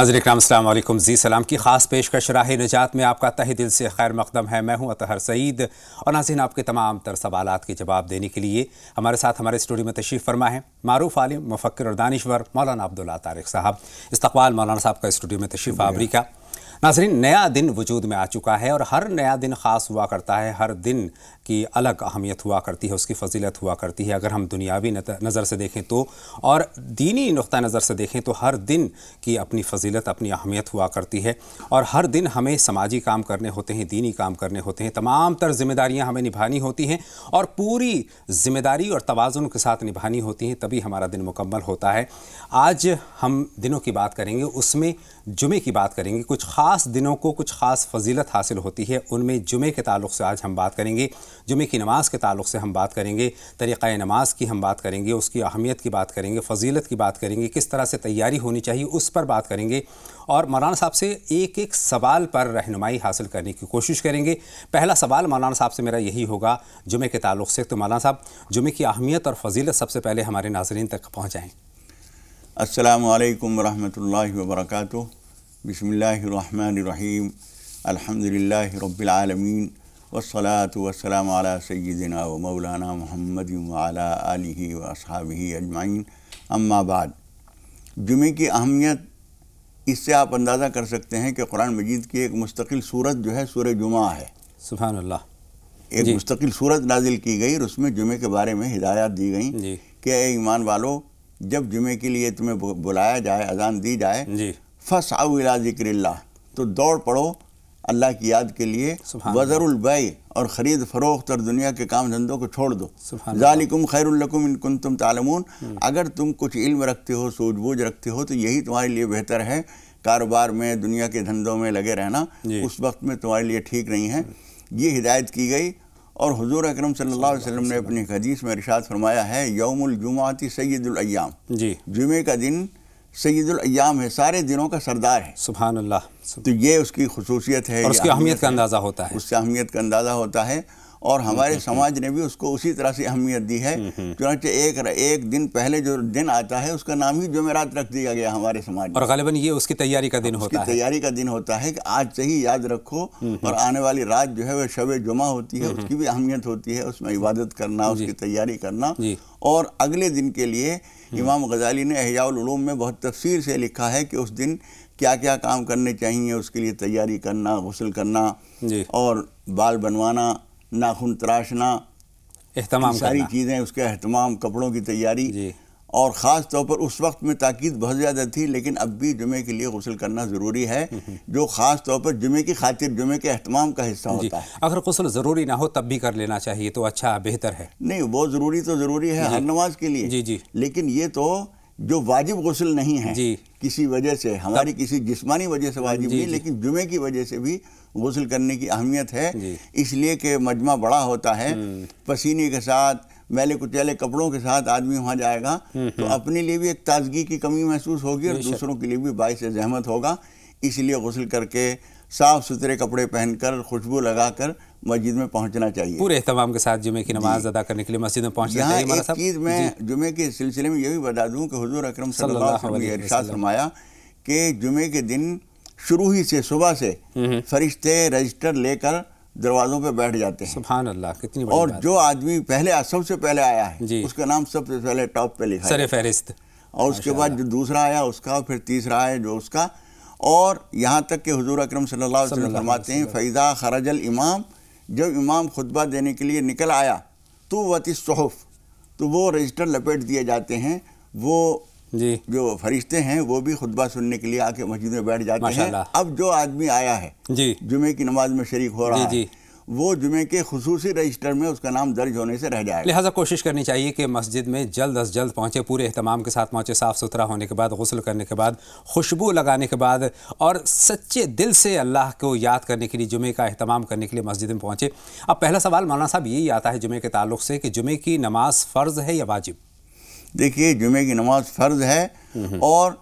ناظرین اکرام السلام علیکم. زی سلام کی خاص پیشکش راہ نجات میں آپ کا تہہ دل سے خیر مقدم ہے. میں ہوں اطہر سعید اور ناظرین آپ کے تمام تر سوالات کے جواب دینے کے لیے ہمارے ساتھ ہمارے اسٹوڈیو میں تشریف فرما ہے معروف عالم مفکر اور دانشور مولانا عبداللہ طارق صاحب. استقبال مولانا صاحب کا اسٹوڈیو میں تشریف آوری کا. ناظرین نیا دن وجود میں آ چکا ہے اور ہر نیا دن خاص ہوا کرتا ہے. ہر دن کی الگ اہمیت ہوا کرتی ہے, اس کی فضیلت ہوا کرتی ہے. اگر ہم دنیاوی نظر سے دیکھیں تو اور دینی نقطہ نظر سے دیکھیں تو ہر دن کی اپنی فضیلت اپنی اہمیت ہوا کرتی ہے. اور ہر دن ہمیں سماجی کام کرنے ہوتے ہیں, دینی کام کرنے ہوتے ہیں, تمام تر ذمہ داریاں ہمیں نبھانی ہوتی ہیں اور پوری ذمہ داری اور توازن کے ساتھ نبھانی ہوتی ہیں, تبھی ہمارا دن مکمل ہوتا ہے. آج ہم دنوں کی بات کریں گے, اس میں جمعے کی بات کریں گے. کچھ خاص دنوں کو کچھ خاص فضیلت حاصل ہوتی ہے, ان میں جمعے کے تعلق سے آج ہم بات کریں گے. جمعے کی نماز کے تعلق سے ہم بات کریں گے, طریقہ نماز کی ہم بات کریں گے, اس کی اہمیت کی بات کریں گے, فضیلت کی بات کریں گے, کس طرح سے تیاری ہونی چاہیے اس پر بات کریں گے اور مولانا صاحب سے ایک ایک سوال پر رہنمائی حاصل کرنے کی کوشش کریں گے. پہلا سوال مولانا صاحب سے میرا یہی ہوگا جمعے کے تعلق سے. تو مولانا صاحب جمعے کی اہمیت اور فضیلت سب سے پہلے ہمارے ناظرین تک پہنچائیں. السلام علیکم ورحمۃ اللہ وبرکاتہ. بسم اللہ الرحمن الرحیم. الحمدللہ رب العالمین والصلاة والسلام علی سیدنا و مولانا محمد وعلی آلہ و اصحابہ اجمعین. اما بعد, جمعے کی اہمیت اس سے آپ اندازہ کر سکتے ہیں کہ قرآن مجید کی ایک مستقل صورت جو ہے سورہ جمعہ ہے. سبحان اللہ. ایک مستقل صورت نازل کی گئی اور اس میں جمعے کے بارے میں ہدایات دی گئیں کہ اے ایمان والو, جب جمعے کے لیے تمہیں بلایا جائے, اذان دی جائے, فَاسْعَوْا إِلَىٰ ذِكْرِ اللَّهِ, تو دوڑ پڑو اللہ کی یاد کے لیے. وَذَرُوا الْبَيْعَ, اور خرید فروخت اور دنیا کے کام دھندوں کو چھوڑ دو. ذَلِكُمْ خَيْرٌ لَكُمْ إِن كُنتُمْ تَعْلَمُونَ, اگر تم کچھ علم رکھتے ہو, سوجھ بوجھ رکھتے ہو, تو یہی تمہارے لیے بہتر ہے. کاروبار میں, دنیا کے دھندوں میں لگے رہنا اس وقت میں تمہارے لیے ٹھیک نہیں ہے. یہ ہدایت کی گئی. اور حضور اکرم صلی اللہ علیہ وسلم نے اپنی حدیث میں ارشاد فرمایا ہے, یوم الجمعۃ سید الایام, جمعے کا دن سید الایام ہے, سارے دنوں کا سردار ہے. سبحان اللہ. تو یہ اس کی خصوصیت ہے اور اس کی اہمیت کا اندازہ ہوتا ہے. اس سے اہمیت کا اندازہ ہوتا ہے اور ہمارے سماج نے بھی اس کو اسی طرح سے اہمیت دی ہے. چنانچہ ایک دن پہلے جو دن آتا ہے اس کا نام ہی جمعرات رکھ دیا گیا ہمارے سماج میں, اور غالباً یہ اس کی تیاری کا دن ہوتا ہے. اس کی تیاری کا دن ہوتا ہے کہ آج سے ہی یاد رکھو, اور آنے والی رات جو ہے وہ شب جمعہ ہوتی ہے, اس کی بھی اہمیت ہوتی ہے, اس میں عبادت کرنا, اس کی تیاری کرنا. اور اگلے دن کے لیے امام غزالی نے احیاء العلوم میں بہت تفصیل سے لکھا ہے کہ اس دن کیا کیا کام کرنے چاہیے. اس کے لیے تیاری کرنا, غسل کرنا, اور بال بنوانا, ناخن تراشنا, اہتمام, ساری چیزیں, اس کے اہتمام, کپڑوں کی تیاری. اور خاص طور پر اس وقت میں تاکید بہت زیادہ تھی, لیکن اب بھی جمعے کے لیے غسل کرنا ضروری ہے, جو خاص طور پر جمعے کی خاطر, جمعے کے اہتمام کا حصہ ہوتا ہے. اگر غسل ضروری نہ ہو تب بھی کر لینا چاہیے تو اچھا, بہتر ہے. نہیں, وہ ضروری تو ضروری ہے ہر نماز کے لیے, لیکن یہ تو جو واجب غسل نہیں ہے, کسی وجہ سے, ہماری کسی جسمانی وجہ سے واجب نہیں, لیکن جمعے کی وجہ سے بھی غسل کرنے کی اہمیت ہے. اس لیے کہ مجمع بڑا ہوتا ہے, پسینے کے ساتھ, میلے کچیلے کپڑوں کے ساتھ آدمی وہاں جائے گا تو اپنے لیے بھی ایک تازگی کی کمی محسوس ہوگی اور دوسروں کے لیے بھی باعث زحمت ہوگا. اس لیے غسل کر کے صاف ستھرے کپڑے پہن کر, خوشبو لگا کر مسجد میں پہنچنا چاہیے. پورے اہتمام کے ساتھ جمعے کی نماز ادا کرنے کے لیے مسجد میں پہنچنا چاہیے. یہاں ایک چیز میں جمعے کے سلسلے میں یہ بھی بتا دوں کہ حضور اکرم صلی اللہ علیہ وسلم نے ارشاد فرمایا کہ جمعے کے دن شروع ہی سے, صبح سے فرشتے رجسٹر لے کر دروازوں پہ بیٹھ جاتے ہیں. سبحان اللہ, کتنی بڑی اور جو آدمی سب سے پہلے آیا ہے اس کا نام سب سے پہلے ٹاپ پہ لکھا ہے, سر فہرست, اور اس کے بعد جو دوسرا آیا اس کا, پھر تیسرا ہے جو اس کا, اور یہاں تک کہ حضور اکرم صلی اللہ علیہ وسلم فرماتے ہیں فَإِذَا خَرَجَ الْإِمَامُ, جب امام خطبہ دینے کے لیے نکل آیا تو وَتِ الصُّحُفُ, تو وہ رجسٹر لپیٹ دیے جاتے ہیں. وہ جو فرشتے ہیں وہ بھی خطبہ سننے کے لیے آ کے مسجد میں بیٹھ جاتے ہیں. اب جو آدمی آیا ہے جمعے کی نماز میں شریک ہو رہا ہے, وہ جمعے کے خصوصی رجسٹر میں اس کا نام درج ہونے سے رہ جائے گا. لہٰذا کوشش کرنی چاہیے کہ مسجد میں جلد از جلد پہنچے, پورے اہتمام کے ساتھ پہنچے, صاف ستھرا ہونے کے بعد, غسل کرنے کے بعد, خوشبو لگانے کے بعد, اور سچے دل سے اللہ کو یاد کرنے کے لیے, جمعے کا اہتمام کرنے کے لیے مسجد میں پہنچے. اب پہلا سوال مولانا صاحب یہی آتا ہے جمعے کے تعلق سے کہ جمعے کی نماز فرض ہے یا واجب؟ دیکھیے, جمعے کی نماز فرض ہے اور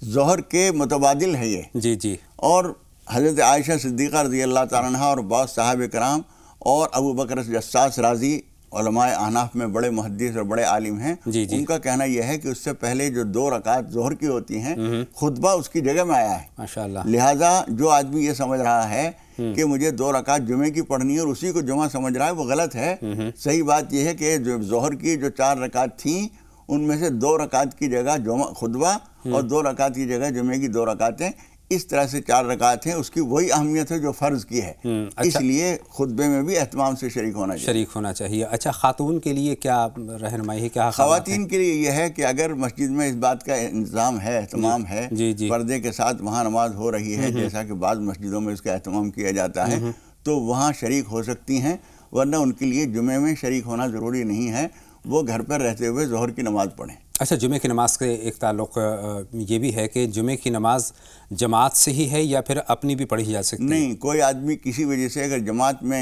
ظہر کے متبادل ہے یہ. اور حضرت عائشہ صدیقہ رضی اللہ تعالیٰ عنہ اور بعض صحابہ کرام اور ابو بکر جساس راضی علماء احناف میں بڑے محدث اور بڑے عالم ہیں، ان کا کہنا یہ ہے کہ اس سے پہلے جو 2 رکعت ظہر کی ہوتی ہیں خطبہ اس کی جگہ میں آیا ہے، ماشاءاللہ۔ لہٰذا جو آدمی یہ سمجھ رہا ہے کہ مجھے 2 رکعت جمعے کی پڑھنی ہے اور اسی کو جمعہ سمجھ رہا ہے، وہ غلط ہے۔ صحیح بات یہ ہے کہ جو ظہر کی جو 4 رکعت تھیں ان میں سے 2 رکعت کی جگہ خطبہ اور 2 رکعت کی جگہ جمعے کی 2 رکعتیں، اس طرح سے 4 رکعت ہیں، اس کی وہی اہمیت ہے جو فرض کی ہے۔ اس لیے خطبے میں بھی اہتمام سے شریک ہونا چاہیے۔ اچھا، خاتون کے لیے کیا رہنمائی ہے؟ کیا خواتین کے لیے یہ ہے کہ اگر مسجد میں اس بات کا انتظام ہے، اہتمام ہے، پردے کے ساتھ وہاں نماز ہو رہی ہے، جیسا کہ بعض مسجدوں میں اس کا اہتمام کیا جاتا ہے، تو وہاں شریک ہو سکتی ہیں، ورنہ ان کے لیے جمعے میں شریک ہونا ضروری نہیں ہے، وہ گھر پر رہتے ہوئے ظہر کی نماز پڑھیں۔ اچھا، جمعے کی نماز کے ایک تعلق یہ بھی ہے کہ جمعے کی نماز جماعت سے ہی ہے یا پھر اپنی بھی پڑھی جا سکتی ہے؟ نہیں، کوئی آدمی کسی وجہ سے اگر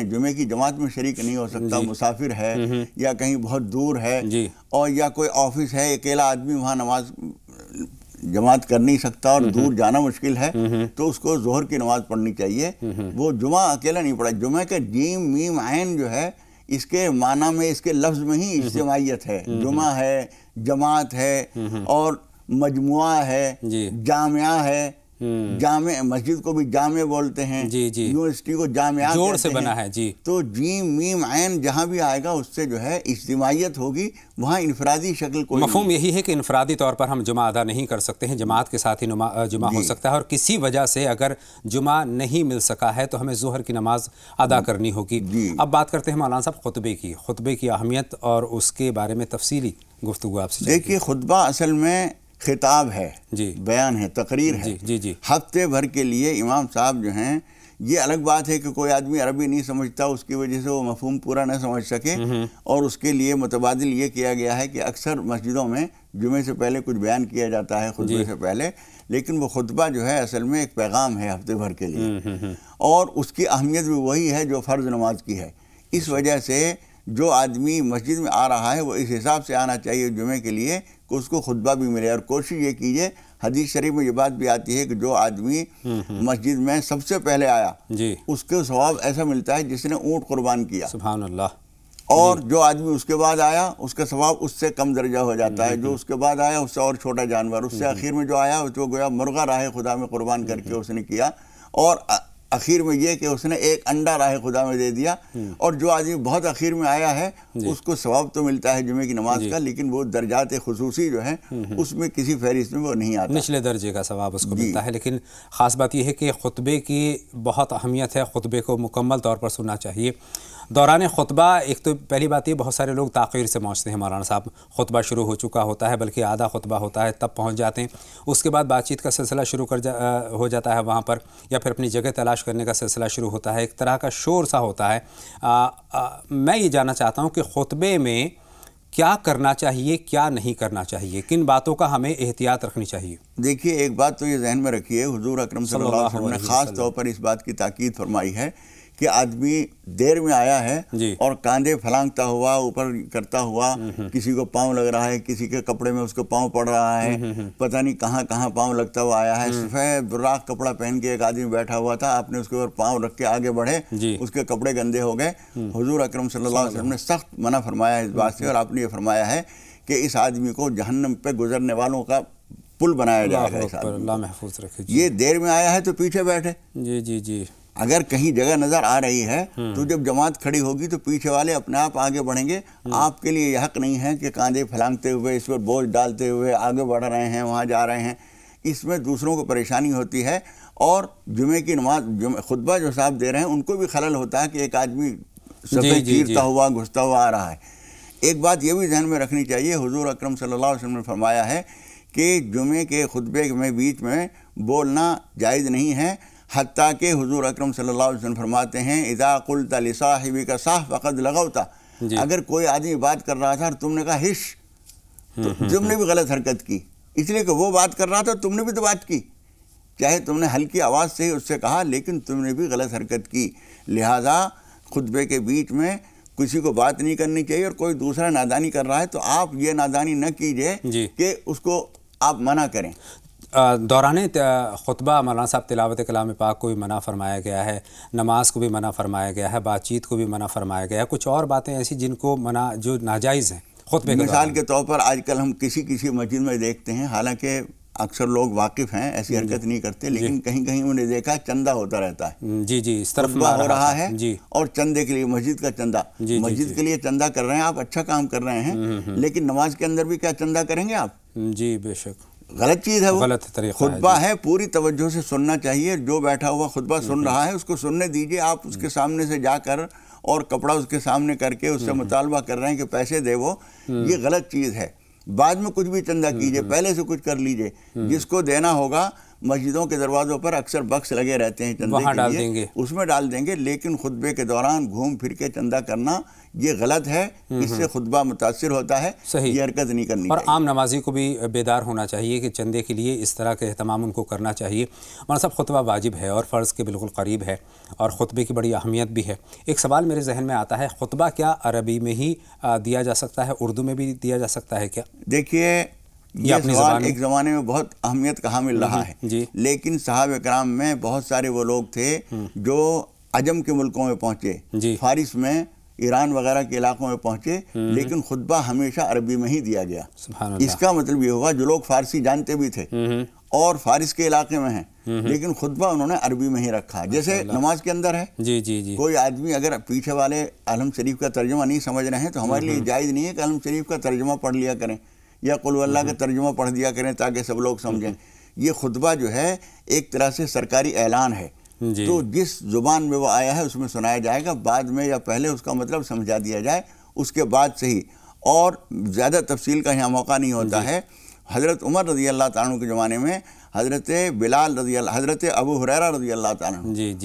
جمعے کی جماعت میں شریک نہیں ہو سکتا، مسافر ہے یا کہیں بہت دور ہے، اور یا کوئی آفس ہے، اکیلا آدمی وہاں نماز جماعت کر نہیں سکتا اور دور جانا مشکل ہے، تو اس کو ظہر کی نماز پڑھنی چاہیے۔ وہ جمعہ اکیلا نہیں پڑھا۔ جمعہ کا جیم میم عین جو ہے، اس کے معنی میں، اس کے لفظ میں ہی اجتماعیت ہے۔ جمعہ ہے، جماعت ہے، اور مجموعہ ہے، جامعہ ہے۔ جامع مسجد کو بھی جامع بولتے ہیں، یونیورسٹی کو جامعہ جوڑ سے بنا ہے۔ تو جیم میم عین جہاں بھی آئے گا اس سے جو ہے اجتماعیت ہوگی، وہاں انفرادی شکل کوئی مفہوم یہی ہے کہ انفرادی طور پر ہم جمعہ ادا نہیں کر سکتے ہیں، جماعت کے ساتھ ہی جمعہ ہو سکتا ہے، اور کسی وجہ سے اگر جمعہ نہیں مل سکا ہے تو ہمیں ظہر کی نماز ادا کرنی ہوگی۔ اب بات کرتے ہیں مولانا صاحب خطبے کی اہمیت اور اس کے بارے میں تفصیلی گفتگو آپ سے۔ دیکھیے، خطبہ اصل میں خطاب ہے، بیان ہے، تقریر ہے۔ ہفتے بھر کے لیے امام صاحب جو ہیں، یہ الگ بات ہے کہ کوئی آدمی عربی نہیں سمجھتا، اس کی وجہ سے وہ مفہوم پورا نہ سمجھ سکے، اور اس کے لیے متبادل یہ کیا گیا ہے کہ اکثر مسجدوں میں جمعے سے پہلے کچھ بیان کیا جاتا ہے خطبے سے پہلے، لیکن وہ خطبہ جو ہے اصل میں ایک پیغام ہے ہفتے بھر کے لیے، اور اس کی اہمیت بھی وہی ہے جو فرض نماز کی ہے۔ اس وجہ سے جو آدمی مسجد میں آ رہا ہے وہ اس حساب سے آنا چاہیے جمعے کے لیے کہ اس کو خطبہ بھی ملے، اور کوشش یہ کیجئے، حدیث شریف میں یہ بات بھی آتی ہے کہ جو آدمی مسجد میں سب سے پہلے آیا اس کے ثواب ایسا ملتا ہے جس نے اونٹ قربان کیا، سبحان اللہ، اور جو آدمی اس کے بعد آیا اس کا ثواب اس سے کم درجہ ہو جاتا ہے، جو اس کے بعد آیا اس سے اور چھوٹا جانور، اس سے آخر میں جو آیا جو گویا مرغہ راہ خدا میں قربان کر کے اس نے کیا، اور اخیر میں یہ کہ اس نے ایک انڈا راہ خدا میں دے دیا، اور جو آدمی بہت اخیر میں آیا ہے اس کو ثواب تو ملتا ہے جمعے کی نماز کا، لیکن وہ درجات خصوصی جو ہیں اس میں کسی فہرست میں وہ نہیں آتا، نچلے درجے کا ثواب اس کو ملتا ہے۔ لیکن خاص بات یہ ہے کہ خطبے کی بہت اہمیت ہے، خطبے کو مکمل طور پر سننا چاہیے۔ دوران خطبہ ایک تو پہلی بات یہ، بہت سارے لوگ تاخیر سے پہنچتے ہیں مولانا صاحب، خطبہ شروع ہو چکا ہوتا ہے، بلکہ آدھا خطبہ ہوتا ہے تب پہنچ جاتے ہیں، اس کے بعد بات چیت کا سلسلہ شروع ہو جاتا ہے وہاں پر، یا پھر اپنی جگہ تلاش کرنے کا سلسلہ شروع ہوتا ہے، ایک طرح کا شور سا ہوتا ہے۔ میں یہ جاننا چاہتا ہوں کہ خطبے میں کیا کرنا چاہیے، کیا نہیں کرنا چاہیے، کن باتوں کا ہمیں احتیاط رکھنی چاہیے؟ دیکھیے، ایک بات تو یہ ذہن میں رکھیے، حضور اکرم صلی اللہ علیہ وسلم نے خاص طور پر اس بات کی تاکید فرمائی ہے کہ آدمی دیر میں آیا ہے اور کاندھے پھلانگتا ہوا، اوپر کرتا ہوا، کسی کو پاؤں لگ رہا ہے، کسی کے کپڑے میں اس کو پاؤں پڑ رہا ہے، پتہ نہیں کہاں کہاں پاؤں لگتا ہوا آیا ہے، سفید براق کپڑا پہن کے ایک آدمی بیٹھا ہوا تھا، آپ نے اس کے اوپر پاؤں رکھ کے آگے بڑھے، اس کے کپڑے گندے ہو گئے۔ حضور اکرم صلی اللہ علیہ وسلم نے سخت منع فرمایا اس بات سے، اور آپ نے یہ فرمایا ہے کہ اس آدمی کو جہنم پہ گزرنے والوں کا پل بنایا جائے گا۔ اللہ محفوظ رکھے۔ یہ دیر میں آیا ہے تو پیچھے بیٹھے، جی، اگر کہیں جگہ نظر آ رہی ہے تو جب جماعت کھڑی ہوگی تو پیچھے والے اپنے آپ آگے بڑھیں گے۔ آپ کے لیے یہ حق نہیں ہے کہ کاندھے پھلانگتے ہوئے، اس پر بوجھ ڈالتے ہوئے آگے بڑھ رہے ہیں، وہاں جا رہے ہیں، اس میں دوسروں کو پریشانی ہوتی ہے، اور جمعے کی نماز خطبہ جو صاحب دے رہے ہیں ان کو بھی خلل ہوتا ہے کہ ایک آدمی صفحے چیرتا ہوا گھستا ہوا آ رہا ہے۔ ایک بات یہ بھی ذہن میں رکھنی چاہیے، حضور اکرم صلی اللہ علیہ وسلم نے فرمایا ہے کہ جمعے کے خطبے میں بیچ میں بولنا جائز نہیں ہے، حتیٰ کہ حضور اکرم صلی اللہ علیہ وسلم فرماتے ہیں اذا قلت لصاحبک صح فقد لغوت، اگر کوئی آدمی بات کر رہا تھا اور تم نے کہا ہش، تو تم نے بھی غلط حرکت کی، اس لیے کہ وہ بات کر رہا تھا تم نے بھی تو بات کی، چاہے تم نے ہلکی آواز سے ہی اس سے کہا لیکن تم نے بھی غلط حرکت کی۔ لہٰذا خطبے کے بیچ میں کسی کو بات نہیں کرنی چاہیے، اور کوئی دوسرا نادانی کر رہا ہے تو آپ یہ نادانی نہ کیجئے کہ اس کو آپ منع کریں۔ دوران خطبہ مولانا صاحب تلاوت کلام پاک کو بھی منع فرمایا گیا ہے، نماز کو بھی منع فرمایا گیا ہے، بات چیت کو بھی منع فرمایا گیا ہے، کچھ اور باتیں ایسی جن کو منع جو ناجائز ہیں خطبے کے مثال کے طور پر آج کل ہم کسی مسجد میں دیکھتے ہیں، حالانکہ اکثر لوگ واقف ہیں، ایسی حرکت نہیں کرتے، لیکن کہیں کہیں انہیں دیکھا چندہ ہوتا رہتا ہے، جی اس طرف خطبہ ہو رہا ہے اور چندے کے لیے مسجد کا چندہ، مسجد کے لیے چندہ کر رہے ہیں آپ، اچھا کام کر رہے ہیں، لیکن نماز کے اندر بھی کیا چندہ کریں گے آپ؟ جی بے شک غلط چیز ہے، وہ غلط طریقہ خطبہ ہے، پوری توجہ سے سننا چاہیے، جو بیٹھا ہوا خطبہ سن رہا ہے اس کو سننے دیجئے، آپ اس کے سامنے سے جا کر اور کپڑا اس کے سامنے کر کے اس سے مطالبہ کر رہے ہیں کہ پیسے دے وہ، یہ غلط چیز ہے۔ بعد میں کچھ بھی چندہ کیجئے، پہلے سے کچھ کر لیجئے، جس کو دینا ہوگا مسجدوں کے دروازوں پر اکثر بکس لگے رہتے ہیں چندے کے لیے، اس میں ڈال دیں گے، لیکن خطبے کے دوران گھوم پھر کے چندہ کرنا یہ غلط ہے، اس سے خطبہ متاثر ہوتا ہے، یہ حرکت نہیں کرنی چاہیے۔ اور عام نمازی کو بھی بیدار ہونا چاہیے کہ چندے کے لیے اس طرح کے اہتمام ان کو کرنا چاہیے۔ مولانا صاحب خطبہ واجب ہے اور فرض کے بالکل قریب ہے اور خطبے کی بڑی اہمیت بھی ہے۔ ایک سوال میرے ذہن میں آتا ہے، خطبہ کیا عربی میں ہی دیا جا سکتا ہے، اردو میں بھی دیا جا سکتا ہے کیا؟ دیکھیے یہ سوال ایک زمانے میں بہت اہمیت کا حامل رہا ہے، لیکن صحابہ کرام میں بہت سارے وہ لوگ تھے جو عجم کے ملکوں میں پہنچے، فارس میں، ایران وغیرہ کے علاقوں میں پہنچے، لیکن خطبہ ہمیشہ عربی میں ہی دیا گیا۔ اس کا مطلب یہ ہوا جو لوگ فارسی جانتے بھی تھے اور فارس کے علاقے میں ہیں، لیکن خطبہ انہوں نے عربی میں ہی رکھا، جیسے نماز کے اندر ہے۔ کوئی آدمی اگر پیچھے والے عالم شریف کا ترجمہ نہیں سمجھ رہے ہیں تو ہمارے لیے جائز نہیں ہے کہ عالم شریف کا ترجمہ پڑھ لیا کریں یا قل ہو اللہ کا ترجمہ پڑھ دیا کریں تاکہ سب لوگ سمجھیں۔ یہ خطبہ جو ہے ایک طرح سے سرکاری اعلان ہے، تو جس زبان میں وہ آیا ہے اس میں سنایا جائے گا، بعد میں یا پہلے اس کا مطلب سمجھا دیا جائے، اس کے بعد سے ہی، اور زیادہ تفصیل کا یہاں موقع نہیں ہوتا ہے۔ حضرت عمر رضی اللہ تعالیٰ کے زمانے میں حضرت بلال رضی اللہ، حضرت ابو ہریرہ رضی اللہ تعالیٰ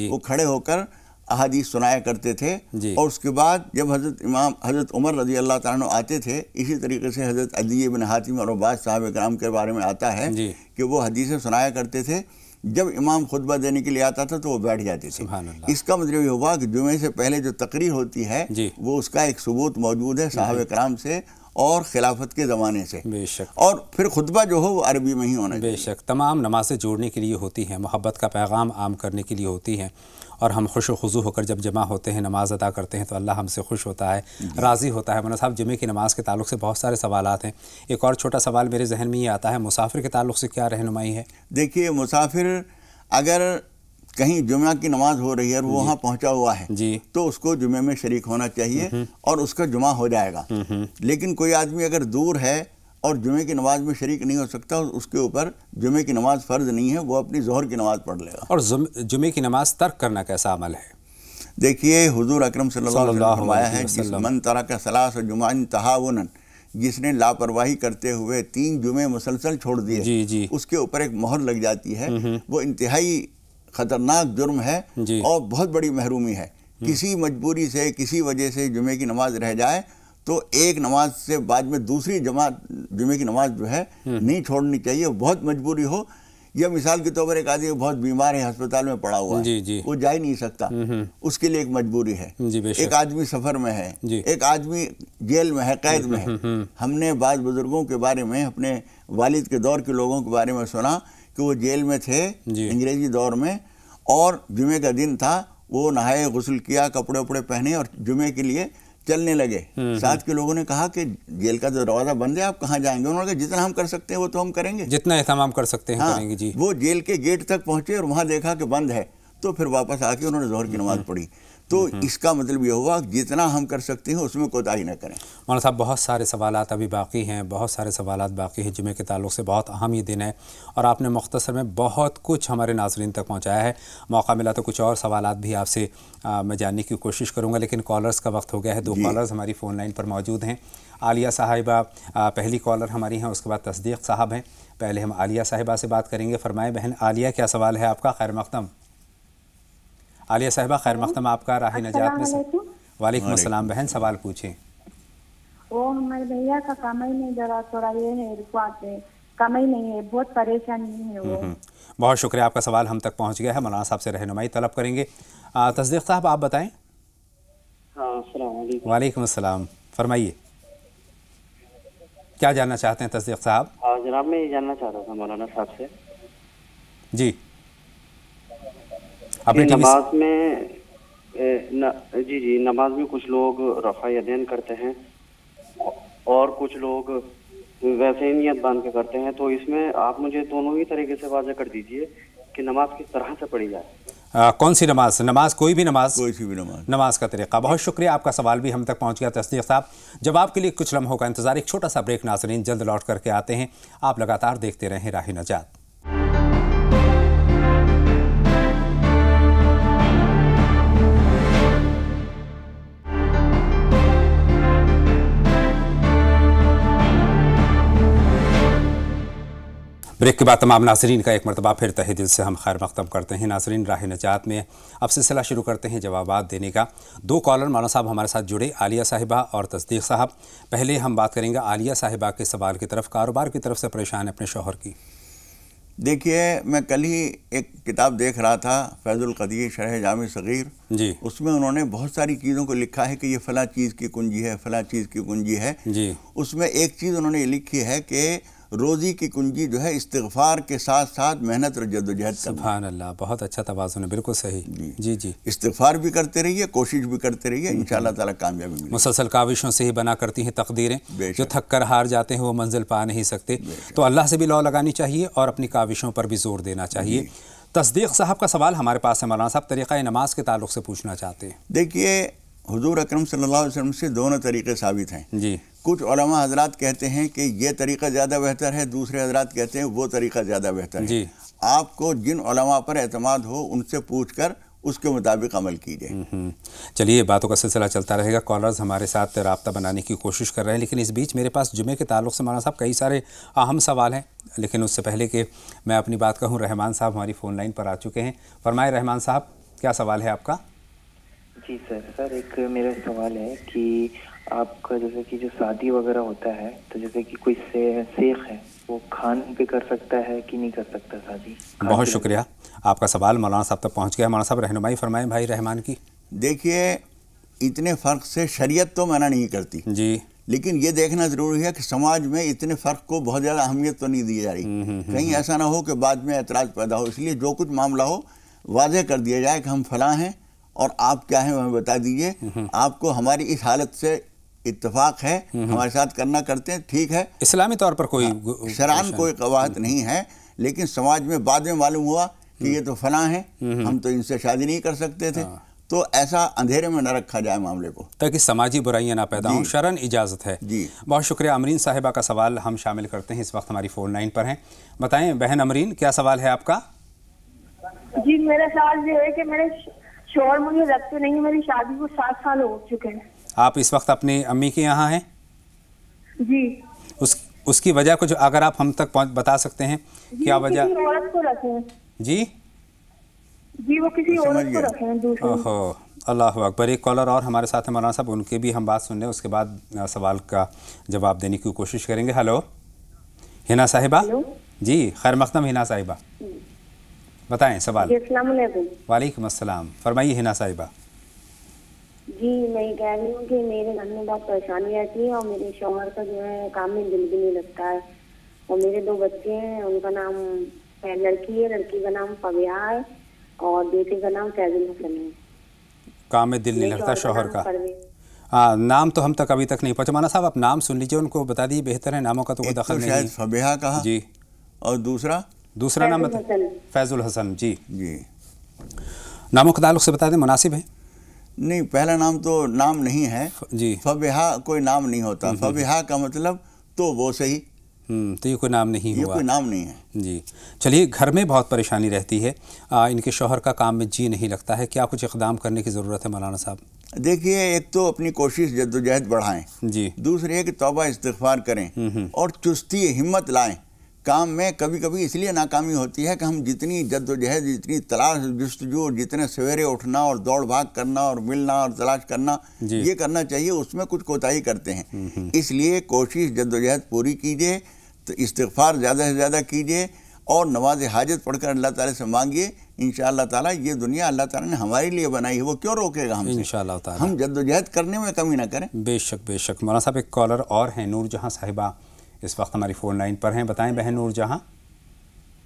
وہ کھڑے ہو کر احادیث سنایا کرتے تھے، اور اس کے بعد جب حضرت عمر رضی اللہ تعالیٰ آتے تھے، اسی طریقے سے حضرت عدی بن حاتم اور بعض صحابہ کرام کے بارے میں آتا ہے کہ وہ حدیثیں سنایا کرتے تھے، جب امام خطبہ دینے کے لیے آتا تھا تو وہ بیٹھ جاتے تھے۔ اس کا مطلب یہ ہوا کہ جمعے سے پہلے جو تقریر ہوتی ہے وہ اس کا ایک ثبوت موجود ہے صحابہ کرام سے اور خلافت کے زمانے سے، بے شک، اور پھر خطبہ جو ہو وہ عربی میں ہی ہونا چاہیے۔ بے شک، تمام نمازیں جوڑنے کے لیے ہوتی ہیں، محبت کا پیغام عام کرنے کے لیے ہوتی ہیں، اور ہم خوش و خضوع ہو کر جب جمع ہوتے ہیں، نماز ادا کرتے ہیں تو اللہ ہم سے خوش ہوتا ہے، راضی ہوتا ہے۔ مولانا صاحب جمعے کی نماز کے تعلق سے بہت سارے سوالات ہیں، ایک اور چھوٹا سوال میرے ذہن میں یہ آتا ہے، مسافر کے تعلق سے کیا رہنمائی ہے؟ دیکھیے مسافر اگر کہیں جمعہ کی نماز ہو رہی ہے اور وہ وہاں پہنچا ہوا ہے تو اس کو جمعے میں شریک ہونا چاہیے اور اس کا جمعہ ہو جائے گا، لیکن کوئی آدمی اگر دور ہے اور جمعے کی نماز میں شریک نہیں ہو سکتا، اس کے اوپر جمعے کی نماز فرض نہیں ہے، وہ اپنی ظہر کی نماز پڑھ لے گا۔ اور جمعے کی نماز ترک کرنا کیسا عمل ہے؟ دیکھیے حضور اکرم صلی اللہ علیہ وسلم فرمایا ہے، من ترک ثلاث جمعہ تہاونا، جس نے لاپرواہی کرتے ہوئے 3 جمعے مسلسل چھوڑ دیے، اس کے اوپر ایک مہر لگ جاتی ہے، وہ انتہائی خطرناک جرم ہے اور بہت بڑی محرومی ہے۔ کسی مجبوری سے، کسی وجہ سے جمعے کی نماز رہ جائے تو ایک نماز سے بعد میں دوسری جمعے کی نماز جو ہے نہیں چھوڑنی چاہیے، بہت مجبوری ہو، یا مثال کے طور پر ایک آدمی بہت بیمار ہے، ہسپتال میں پڑا ہوا ہے، وہ جا ہی نہیں سکتا، اس کے لیے ایک مجبوری ہے۔ ایک آدمی سفر میں ہے، ایک آدمی جیل میں ہے، قید میں ہے۔ ہم نے بعض بزرگوں کے بارے میں، اپنے والد کے دور کے لوگوں کے بارے میں سنا کہ وہ جیل میں تھے انگریزی دور میں، اور جمعے کا دن تھا، وہ نہائے، غسل کیا، کپڑے وپڑے پہنے اور جمعے کے لیے چلنے لگے۔ ساتھ کے لوگوں نے کہا کہ جیل کا دروازہ بند ہے، آپ کہاں جائیں گے؟ انہوں نے کہا جتنا ہم کر سکتے ہیں وہ تو ہم کریں گے، جتنا اہتمام کر سکتے ہیں کریں گے۔ وہ جیل کے گیٹ تک پہنچے اور وہاں دیکھا کہ بند ہے، تو پھر واپس آ کے انہوں نے ظہر کی نماز پڑھی۔ تو اس کا مطلب یہ ہوا کہ جتنا ہم کر سکتے ہیں اس میں کوتاہی نہ کریں۔ مولانا صاحب بہت سارے سوالات ابھی باقی ہیں، بہت سارے سوالات باقی ہیں، جمعے کے تعلق سے بہت اہم یہ دن ہے، اور آپ نے مختصر میں بہت کچھ ہمارے ناظرین تک پہنچایا ہے۔ موقع ملا تو کچھ اور سوالات بھی آپ سے میں جاننے کی کوشش کروں گا، لیکن کالرز کا وقت ہو گیا ہے۔ 2 کالرز ہماری فون لائن پر موجود ہیں۔ عالیہ صاحبہ پہلی کالر ہماری ہیں، اس کے بعد تصدیق صاحب ہیں۔ پہلے ہم عالیہ صاحبہ سے بات کریں گے۔ فرمائیں بہن عالیہ، کیا سوال ہے آپ کا؟ خیر مقدم عالیہ صاحبہ، خیر مقدم آپ کا راہ نجات میں سے۔ وعلیکم السلام بہن، سوال پوچھیں۔ وہ ہمارے بھیا کا کمائی میں ذرا تھوڑا یہ ہے، رکوات ہے، کمائی نہیں ہے، بہت پریشانی ہے وہ۔ بہت شکریہ، آپ کا سوال ہم تک پہنچ گیا ہے، مولانا صاحب سے رہنمائی طلب کریں گے۔ تصدیق صاحب آپ بتائیں۔ السلام علیکم۔ وعلیکم السلام، فرمائیے کیا جاننا چاہتے ہیں تصدیق صاحب؟ جناب میں یہ جاننا چاہتا تھا مولانا صاحب سے جی اپنے نماز میں جی نماز میں کچھ لوگ رفع یدین کرتے ہیں اور کچھ لوگ ویسے ہی نیت باندھ کے کرتے ہیں، تو اس میں آپ مجھے دونوں ہی طریقے سے واضح کر دیجئے کہ نماز کس طرح سے پڑھی جائے؟ کون سی نماز؟ نماز کوئی بھی نماز؟ کوئی سی بھی نماز، نماز کا طریقہ۔ بہت شکریہ، آپ کا سوال بھی ہم تک پہنچ گیا تصدیق صاحب۔ جواب کے لیے کچھ لمحوں کا انتظار، ایک چھوٹا سا بریک ناظرین، جلد لوٹ کر کے آتے ہیں۔ آپ لگاتار دیکھتے رہیں راہ نجات۔ بریک کے بعد تمام ناظرین کا ایک مرتبہ پھر تہہ دل سے ہم خیر مقدم کرتے ہیں۔ ناظرین، راہ نجات میں اب سلسلہ شروع کرتے ہیں جوابات دینے کا۔ دو کالر مولانا صاحب ہمارے ساتھ جڑے، عالیہ صاحبہ اور تصدیق صاحب۔ پہلے ہم بات کریں گے عالیہ صاحبہ کے سوال کی طرف، کاروبار کی طرف سے پریشان ہے اپنے شوہر کی۔ دیکھیے، میں کل ہی ایک کتاب دیکھ رہا تھا، فیض القدیر شرح جامع صغیر، جی، اس میں انہوں نے بہت ساری چیزوں کو لکھا ہے کہ یہ فلاں چیز کی کنجی ہے، فلاں چیز کی کنجی ہے۔ جی، اس میں ایک چیز انہوں نے یہ لکھی ہے کہ روزی کی کنجی جو ہے استغفار کے ساتھ ساتھ محنت اور جد و جہد کرنا۔ سبحان اللہ، بہت اچھا توازن ہے، بالکل صحیح۔ جی جی، استغفار بھی کرتے رہیے، کوشش بھی کرتے رہیے، انشاءاللہ تعالیٰ کامیابی ملے گی۔ مسلسل کاوشوں سے ہی بنا کرتی ہیں تقدیریں، بے شک، جو تھک کر ہار جاتے ہیں وہ منزل پا نہیں سکتے۔ تو اللہ سے بھی لو لگانی چاہیے اور اپنی کاوشوں پر بھی زور دینا چاہیے۔ تصدیق صاحب کا سوال ہمارے پاس ہے، مولانا صاحب طریقہ نماز کے تعلق سے پوچھنا چاہتے ہیں۔ دیکھیے، حضور اکرم صلی اللہ علیہ وسلم سے دونوں طریقے ثابت ہیں۔ جی، کچھ علماء حضرات کہتے ہیں کہ یہ طریقہ زیادہ بہتر ہے، دوسرے حضرات کہتے ہیں وہ طریقہ زیادہ بہتر ہے۔ جی، آپ کو جن علماء پر اعتماد ہو ان سے پوچھ کر اس کے مطابق عمل کیجیے۔ چلیے، باتوں کا سلسلہ چلتا رہے گا، کالرز ہمارے ساتھ رابطہ بنانے کی کوشش کر رہے ہیں، لیکن اس بیچ میرے پاس جمعے کے تعلق سے مولانا صاحب کئی سارے اہم سوال ہیں، لیکن اس سے پہلے کہ میں اپنی بات کہوں، رحمان صاحب ہماری فون لائن پر آ چکے ہیں۔ فرمائے رحمان صاحب، کیا سوال ہے آپ کا؟ جی سر ایک میرا سوال ہے کہ آپ کا جیسے کہ جو شادی وغیرہ ہوتا ہے تو جیسے کہ کوئی شیخ ہے وہ خان پہ کر سکتا ہے کہ نہیں کر سکتا شادی؟ بہت شکریہ، آپ کا سوال مولانا صاحب تک پہنچ گیا۔ مولانا صاحب رہنمائی فرمائیں بھائی رحمان کی۔ دیکھیے، اتنے فرق سے شریعت تو منع نہیں کرتی، جی، لیکن یہ دیکھنا ضروری ہے کہ سماج میں اتنے فرق کو بہت زیادہ اہمیت تو نہیں دی جا رہی، کہیں ایسا نہ ہو کہ بعد میں اعتراض پیدا ہو۔ اس لیے جو کچھ معاملہ ہو واضح کر دیا جائے کہ ہم فلاں ہیں اور آپ کیا ہیں ہمیں بتا دیجئے، آپ کو ہماری اس حالت سے اتفاق ہے، ہمارے ساتھ کرنا کرتے ہیں، ٹھیک ہے۔ اسلامی طور پر کوئی شرعاً کوئی قواعد نہیں ہے، لیکن سماج میں بعد میں معلوم ہوا کہ یہ تو فلاں ہیں، ہم تو ان سے شادی نہیں کر سکتے تھے، تو ایسا اندھیرے میں نہ رکھا جائے معاملے کو، تاکہ سماجی برائیاں نہ پیدا ہوں۔ شرعاً اجازت ہے۔ جی، بہت شکریہ۔ امرین صاحبہ کا سوال ہم شامل کرتے ہیں، اس وقت ہماری فون لائن پر ہیں۔ بتائیں بہن امرین، کیا سوال ہے آپ کا؟ جی، میرا سوال یہ ہے کہ میرے شوہر مجھے رکھتے نہیں، میری شادی کو 7 سال ہو چکے ہیں۔ آپ اس وقت اپنی امی کے یہاں ہیں؟ جی، اس کی وجہ کچھ اگر آپ ہم تک بتا سکتے ہیں کیا وجہ؟ کسی عورت کو رکھے ہیں۔ جی جی، وہ کسی عورت کو رکھے ہیں دوسرے۔ اوہو، اللہ اکبر۔ ایک کالر اور ہمارے ساتھ ہیں مولانا صاحب، ان کے بھی ہم بات سن لیں، اس کے بعد سوال کا جواب دینے کی کوشش کریں گے۔ ہلو ہنا صاحبہ۔ جی، خیر مقدم ہنا صاحبہ، بتائیں سوال۔ السلام علیکم۔ وعلیکم السلام، فرمائیے ہنا صاحبہ۔ جی، میں یہ کہہ رہی ہوں کہ میرے گھر میں بہت پریشانی رہتی ہے اور میرے شوہر کا جو ہے کام میں دل بھی نہیں لگتا ہے، اور میرے 2 بچے ہیں، ان کا نام لڑکی ہے، لڑکی کا نام فبیہ ہے اور بیٹے کا نام فیض الحسن ہے۔ کام میں دل نہیں لگتا شوہر کا؟ نام تو ہم تک ابھی تک نہیں پہنچا۔ مولانا صاحب آپ نام سن لیجئے، ان کو بتا دیجیے، بہتر ہے، ناموں کا تو کوئی دخل نہیں۔ شاید فبیہ کہا، جی، اور دوسرا نام فیض الحسن۔ جی جی، ناموں کے تعلق سے بتا دیں، مناسب ہے؟ نہیں، پہلا نام تو نام نہیں ہے، جی، فبیہ کوئی نام نہیں ہوتا، فبیہ کا مطلب تو وہ صحیح، تو یہ کوئی نام نہیں ہوا، یہ کوئی نام نہیں ہے۔ جی، چلیے، گھر میں بہت پریشانی رہتی ہے، ان کے شوہر کا کام میں جی نہیں لگتا ہے، کیا کچھ اقدام کرنے کی ضرورت ہے مولانا صاحب؟ دیکھیے، ایک تو اپنی کوشش جد و جہد بڑھائیں، جی، دوسرے ہے کہ توبہ استغفار کریں اور چستی ہمت لائیں۔ کام میں کبھی کبھی اس لیے ناکامی ہوتی ہے کہ ہم جتنی جد و جہد، جتنی تلاش جستجو، جتنے سویرے اٹھنا اور دوڑ بھاگ کرنا اور ملنا اور تلاش کرنا، یہ کرنا چاہیے، اس میں کچھ کوتاہی کرتے ہیں۔ اس لیے کوشش جد و جہد پوری کیجیے، تو استغفار زیادہ سے زیادہ کیجیے اور نماز حاجت پڑھ کر اللہ تعالیٰ سے مانگیے، انشاءاللہ تعالیٰ یہ دنیا اللہ تعالیٰ نے ہمارے لیے بنائی ہے، وہ کیوں روکے گا ہم سے؟ انشاءاللہ تعالیٰ ہم جد و جہد کرنے میں کمی نہ کریں۔ بے شک بے شک۔ مولانا صاحب ایک کالر اور ہیں، نور جہاں صاحبہ اس وقت ہماری فون لائن پر ہیں، بتائیں بہن نور جہاں۔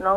9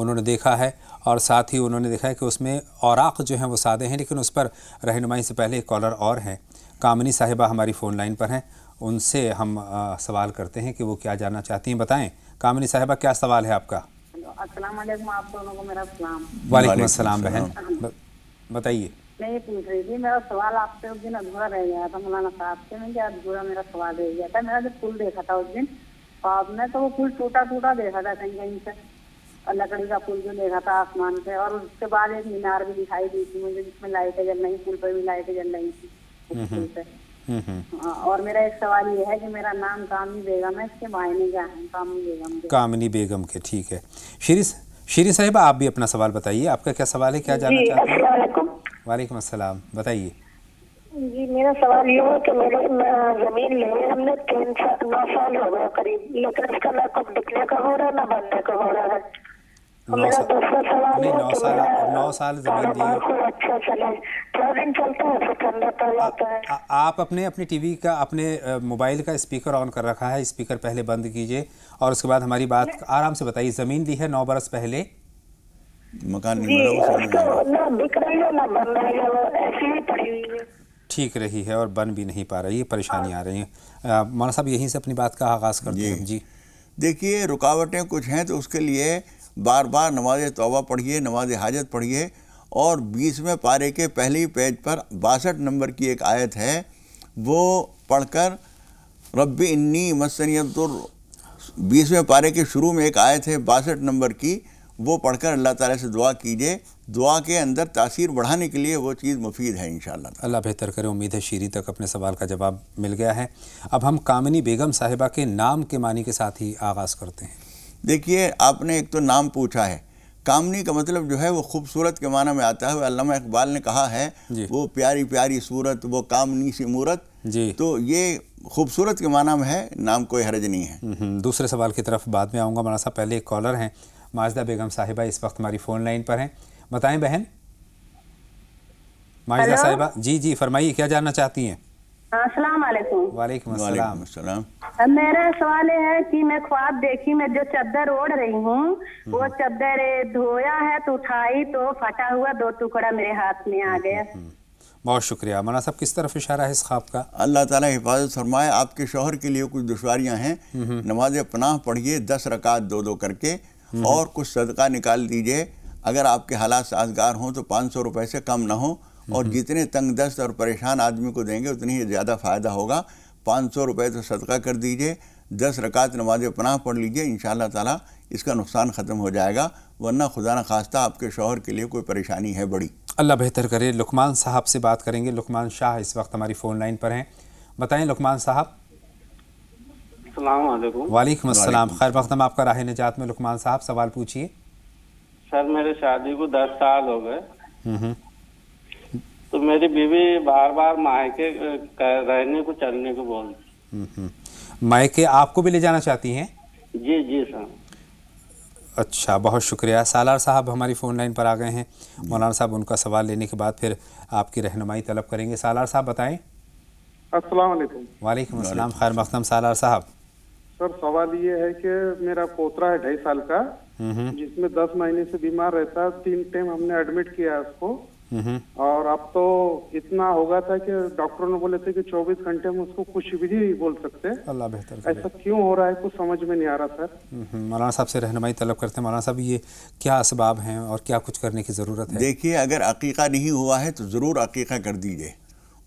انہوں نے دیکھا ہے اور ساتھ ہی انہوں نے دیکھا ہے کہ اس میں اوراق جو ہیں وہ سادے ہیں، لیکن اس پر رہنمائی سے پہلے ایک کالر اور ہیں، کامنی صاحبہ ہماری فون لائن پر ہیں، ان سے ہم سوال کرتے ہیں کہ وہ کیا جاننا چاہتی ہیں۔ بتائیں کامنی صاحبہ، کیا سوال ہے آپ کا؟ السلام علیکم، آپ دونوں کو میرا سلام۔ وعلیکم السلام بہن، بتائیے۔ میں یہ پوچھ رہی تھی، میرا سوال آپ سے اس دن ادھورا رہ گیا تھا مولانا صاحب سے، میں کیا ادھورا میرا سوال رہ گیا تھا۔ میرا جب پل دیکھا تھا اس دن خواب میں، تو وہ پل ٹوٹا ٹوٹا دیکھا تھا کہیں کہیں سے، اور لکڑی کا پل جو دیکھا تھا آسمان سے، اور اس کے بعد ایک مینار بھی دکھائی دی تھی مجھے جس میں لائٹیں جل رہی، پل پہ بھی لائٹیں جل رہی تھی اس پل سے۔ اور میرا ایک سوال یہ ہے کہ میرا نام کامنی بیگم ہے، اس کے معنی کیا ہیں؟ کامنی بیگم، کامنی بیگم کے، ٹھیک ہے۔ شیریں صاحبہ، آپ بھی اپنا سوال بتائیے، آپ کا کیا سوال ہے، کیا جاننا چاہتے ہیں؟ السلام علیکم۔ وعلیکم السلام، بتائیے۔ جی میرا سوال یہ ہے کہ میرے زمین لیے ہم نے 9 سال ہو گئے قریب، لیکن اس کا نہ کچھ بکنے کا ہو رہا ہے نہ بننے کا ہو رہا ہے۔ میرا دوسرا سوال ہے 9 سال زمین دی، اچھا چلے، تھوڑا دن چلتا ہے پھر ٹھنڈا پڑ جاتا ہے۔ آپ اپنی ٹی وی کا، اپنے موبائل کا اسپیکر آن کر رکھا ہے، اسپیکر پہلے بند کیجئے اور اس کے بعد ہماری بات آرام سے بتائیے۔ زمین لی ہے 9 برس پہلے، مکان نہیں ملا، نہ بک رہی ہے نہ بن رہی ہے، وہ ایسی ہی پڑی ہوئی ہے، ٹھیک رہی ہے اور بن بھی نہیں پا رہی ہے، پریشانی آ رہی ہیں۔ مولانا صاحب یہیں سے اپنی بات کا آغاز کرتے ہیں۔ جی دیکھیے، رکاوٹیں کچھ ہیں تو اس کے لیے بار بار نماز توبہ پڑھیے، نماز حاجت پڑھیے، اور 20ویں پارے کے پہلی پیج پر 62 نمبر کی ایک آیت ہے، وہ پڑھ کر رب انی مسنی الضر، 20ویں پارے کے شروع میں ایک آیت ہے 62 نمبر کی، وہ پڑھ کر اللہ تعالیٰ سے دعا کیجئے۔ دعا کے اندر تاثیر بڑھانے کے لیے وہ چیز مفید ہے انشاءاللہ۔ اللہ بہتر کرے، امید ہے شیریں تک اپنے سوال کا جواب مل گیا ہے۔ اب ہم کامنی بیگم صاحبہ کے نام کے معنی کے ساتھ ہی آغاز کرتے ہیں۔ دیکھیے، آپ نے ایک تو نام پوچھا ہے، کامنی کا مطلب جو ہے وہ خوبصورت کے معنی میں آتا ہے، وہ علامہ اقبال نے کہا ہے، وہ پیاری پیاری صورت، وہ کامنی سی مورت، تو یہ خوبصورت کے معنی میں ہے، نام کوئی حرج نہیں ہے۔ دوسرے سوال کی طرف بعد میں آؤں گا مولانا صاحب، پہلے ایک کالر ہیں ماجدہ بیگم صاحبہ، اس وقت ہماری فون لائن پر ہیں۔ بتائیں بہن ماجدہ صاحبہ، جی فرمائیے، کیا جاننا چاہتی ہیں؟ السلام علیکم۔ وعلیکم السلام۔ میرا سوال یہ ہے کہ میں خواب دیکھی، میں جو چادر اوڑھ رہی ہوں وہ چادر دھویا ہے تو اٹھائی تو پھٹا ہوا 2 ٹکڑا میرے ہاتھ میں آ گیا۔ بہت شکریہ۔ مولانا صاحب کس طرف اشارہ ہے اس خواب کا؟ اللہ تعالیٰ حفاظت فرمائے۔ آپ کے شوہر کے لیے کچھ دشواریاں ہیں، نماز پناہ پڑھیے 10 رکعت 2 کر کے، اور کچھ صدقہ نکال دیجئے۔ اگر آپ کے حالات سازگار ہوں تو 500 روپے سے کم نہ ہو، اور جتنے تنگ دست اور پریشان آدمی کو دیں گے اتنی ہی زیادہ فائدہ ہوگا۔ 500 روپے تو صدقہ کر دیجئے، 10 رکعت نماز پناہ پڑھ لیجئے، انشاءاللہ تعالیٰ اس کا نقصان ختم ہو جائے گا، ورنہ خدا نہ خواستہ آپ کے شوہر کے لیے کوئی پریشانی ہے بڑی۔ اللہ بہتر کرے۔ لقمان صاحب سے بات کریں گے، لقمان شاہ اس وقت ہماری فون لائن پر ہیں۔ بتائیں لقمان صاحب۔ السلام علیکم۔ وعلیکم السلام، خیر مقدم آپ کا راہ نجات میں۔ لقمان صاحب سوال پوچھیے۔ سر میرے شادی کو 10 سال ہو گئے، تو میری بیوی بار بار مائکے رہنے کو چلنے کو بولتی۔ مائکے آپ کو بھی لے جانا چاہتی ہیں؟ جی سر۔ اچھا، بہت شکریہ۔ سالار صاحب ہماری فون لائن پر آ گئے ہیں، مولانا صاحب ان کا سوال لینے کے بعد پھر آپ کی رہنمائی طلب کریں گے۔ سالار صاحب بتائیں۔ السلام علیکم۔ وعلیکم السلام، خیر مقدم سالار صاحب۔ سر سوال یہ ہے کہ میرا پوترا ہے 2.5 سال کا، جس میں 10 مہینے سے بیمار رہتا ہے، 3 ٹائم ہم نے ایڈمٹ کیا ہے اس کو، اور اب تو اتنا ہوگا تھا کہ ڈاکٹروں نے بولے تھے کہ 24 گھنٹے میں اس کو کچھ بھی نہیں بول سکتے۔ اللہ بہتر کرے۔ ایسا کیوں ہو رہا ہے کچھ سمجھ میں نہیں آ رہا سر۔ مولانا صاحب سے رہنمائی طلب کرتے ہیں۔ مولانا صاحب یہ کیا اسباب ہیں اور کیا کچھ کرنے کی ضرورت ہے؟ دیکھیے، اگر عقیقہ نہیں ہوا ہے تو ضرور عقیقہ کر دیجئے،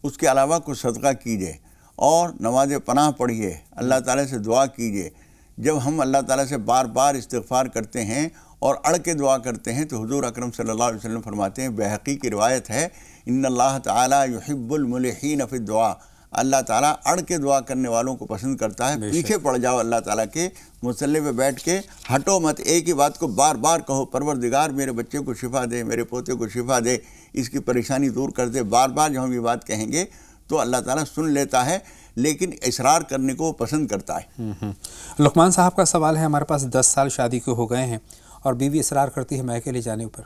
اس کے علاوہ کچھ صدقہ کیجئے، اور نماز پناہ پڑھیے، اللہ تعالیٰ سے دعا کیجئے۔ جب ہم اللہ تعالیٰ سے بار بار استغفار کرتے ہیں اور اڑ کے دعا کرتے ہیں تو حضور اکرم صلی اللہ علیہ وسلم فرماتے ہیں، بحقی کی روایت ہے، ان اللہ تعالیٰ یحب الملحین فی الدعاء، اللہ تعالیٰ اڑ کے دعا کرنے والوں کو پسند کرتا ہے۔ پیچھے پڑ جاؤ اللہ تعالیٰ کے، مصلی پہ بیٹھ کے ہٹو مت، ایک ہی بات کو بار بار کہو، پروردگار میرے بچے کو شفا دے، میرے پوتے کو شفا دے، اس کی پریشانی دور کر دے۔ بار بار جب ہم یہ بات کہیں گے تو اللہ تعالیٰ سن لیتا ہے، لیکن اصرار کرنے کو پسند کرتا ہے۔ لقمان صاحب کا سوال ہے، ہمارے پاس 10 سال شادی کو ہو گئے ہیں اور بیوی اصرار کرتی ہے میکے لے جانے پر۔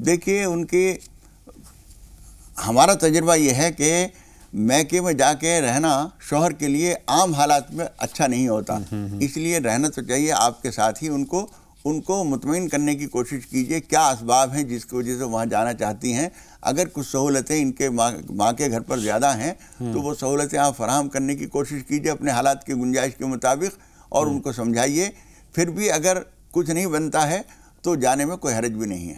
دیکھیے، ان کی ہمارا تجربہ یہ ہے کہ میکے میں جا کے رہنا شوہر کے لیے عام حالات میں اچھا نہیں ہوتا، اس لیے رہنا تو چاہیے آپ کے ساتھ ہی ان کو، ان کو مطمئن کرنے کی کوشش کیجئے کیا اسباب ہیں جس کی وجہ سے وہاں جانا چاہتی ہیں. اگر کچھ سہولتیں ان کے ماں کے گھر پر زیادہ ہیں تو وہ سہولتیں آپ فراہم کرنے کی کوشش کیجئے اپنے حالات کی گنجائش کے مطابق اور ان کو سمجھائیے. پھر بھی اگر کچھ نہیں بنتا ہے تو جانے میں کوئی حرج بھی نہیں ہے.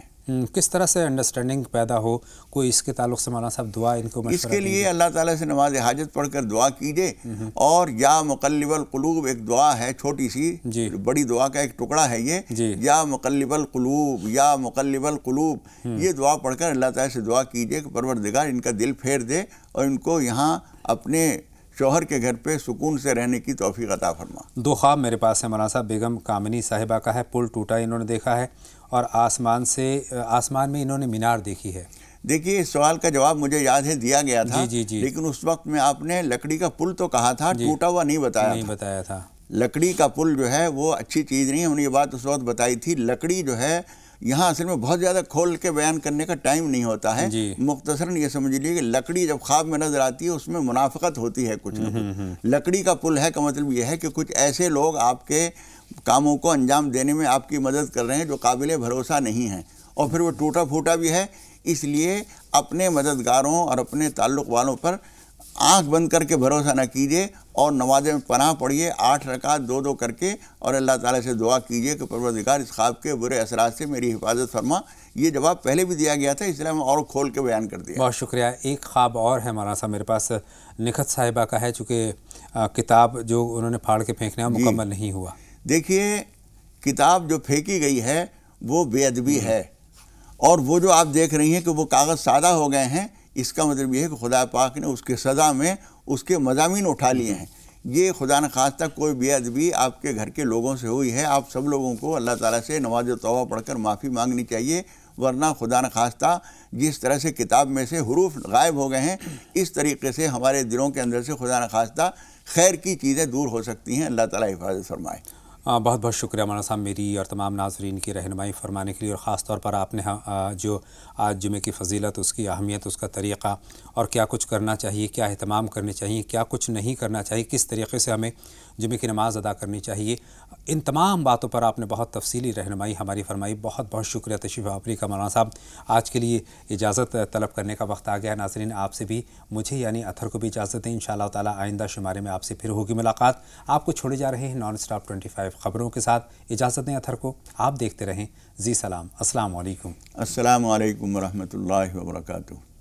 کس طرح سے انڈرسٹینڈنگ پیدا ہو کوئی اس کے تعلق سے مولانا صاحب دعا ان کو اس کے لیے اللہ تعالیٰ سے نماز حاجت پڑھ کر دعا کیجئے. اور یا مقلب القلوب ایک دعا ہے چھوٹی سی بڑی دعا کا ایک ٹکڑا ہے یہ یا مقلب القلوب یا مقلب القلوب یہ دعا پڑھ کر اللہ تعالیٰ سے دعا کیجئے کہ پروردگار ان کا دل پھیر دے اور ان کو یہاں اپنے شوہر کے گھر پہ سکون سے رہنے کی توفیق عطا فرما. 2 خواب میرے پاس ہے مولانا صاحب. بیگم کامنی صاحبہ کا ہے پل ٹوٹا انہوں نے دیکھا ہے اور آسمان میں انہوں نے مینار دیکھی ہے. دیکھیے اس سوال کا جواب مجھے یاد ہے دیا گیا تھا لیکن اس وقت میں آپ نے لکڑی کا پل تو کہا تھا ٹوٹا ہوا نہیں بتایا تھا. لکڑی کا پل جو ہے وہ اچھی چیز نہیں ہے. ہم نے یہ بات اس وقت بتائی تھی. لکڑی جو ہے یہاں اصل میں بہت زیادہ کھول کے بیان کرنے کا ٹائم نہیں ہوتا ہے. مختصراً یہ سمجھ لیجیے کہ لکڑی جب خواب میں نظر آتی ہے اس میں منافقت ہوتی ہے کچھ نہ کچھ. لکڑی کا پل ہے کا مطلب یہ ہے کہ کچھ ایسے لوگ آپ کے کاموں کو انجام دینے میں آپ کی مدد کر رہے ہیں جو قابل بھروسہ نہیں ہیں اور پھر وہ ٹوٹا پھوٹا بھی ہے. اس لیے اپنے مددگاروں اور اپنے تعلق والوں پر آنکھ بند کر کے بھروسہ نہ کیجیے اور نمازیں پناہ پڑھیے 8 رکعت 2 کر کے اور اللہ تعالیٰ سے دعا کیجیے کہ پروردگار اس خواب کے برے اثرات سے میری حفاظت فرما. یہ جواب پہلے بھی دیا گیا تھا اس لیے میں اور کھول کے بیان کر دیا. بہت شکریہ. ایک خواب اور ہے مولانا صاحب میرے پاس نکھت صاحبہ کا ہے چونکہ کتاب جو انہوں نے پھاڑ کے پھینکنا مکمل نہیں ہوا. دیکھیے کتاب جو پھینکی گئی ہے وہ بے ادبی ہے اور وہ جو آپ دیکھ رہی ہیں کہ وہ کاغذ سادہ ہو گئے ہیں اس کا مطلب یہ ہے کہ خدا پاک نے اس کے سزا میں اس کے مضامین اٹھا لیے ہیں. یہ خدا نخواستہ کوئی بے ادبی آپ کے گھر کے لوگوں سے ہوئی ہے. آپ سب لوگوں کو اللہ تعالیٰ سے نماز توبہ پڑھ کر معافی مانگنی چاہیے ورنہ خدا نخواستہ جس طرح سے کتاب میں سے حروف غائب ہو گئے ہیں اس طریقے سے ہمارے دلوں کے اندر سے خدا نخواستہ خیر کی چیزیں دور ہو سکتی ہیں. اللہ تعالیٰ حفاظت فرمائے. بہت بہت شکریہ مولانا صاحب میری اور تمام ناظرین کی رہنمائی فرمانے کے لیے اور خاص طور پر آپ نے جو آج جمعے کی فضیلت اس کی اہمیت اس کا طریقہ اور کیا کچھ کرنا چاہیے کیا اہتمام کرنے چاہیے کیا کچھ نہیں کرنا چاہیے کس طریقے سے ہمیں جمعے کی نماز ادا کرنی چاہیے ان تمام باتوں پر آپ نے بہت تفصیلی رہنمائی ہماری فرمائی. بہت بہت شکریہ تشریف آوری کا مولانا صاحب. آج کے لیے اجازت طلب کرنے کا وقت آ گیا. ناظرین آپ سے بھی مجھے یعنی اطہر کو بھی اجازت دیں. انشاءاللہ تعالی آئندہ شمارے میں آپ سے پھر ہوگی ملاقات. آپ کو چھوڑے جا رہے ہیں نان اسٹاپ 25 خبروں کے ساتھ. اجازت دیں اطہر کو. آپ دیکھتے رہیں زی سلام. السلام علیکم. السلام علیکم ورحمۃ اللہ وبرکاتہ.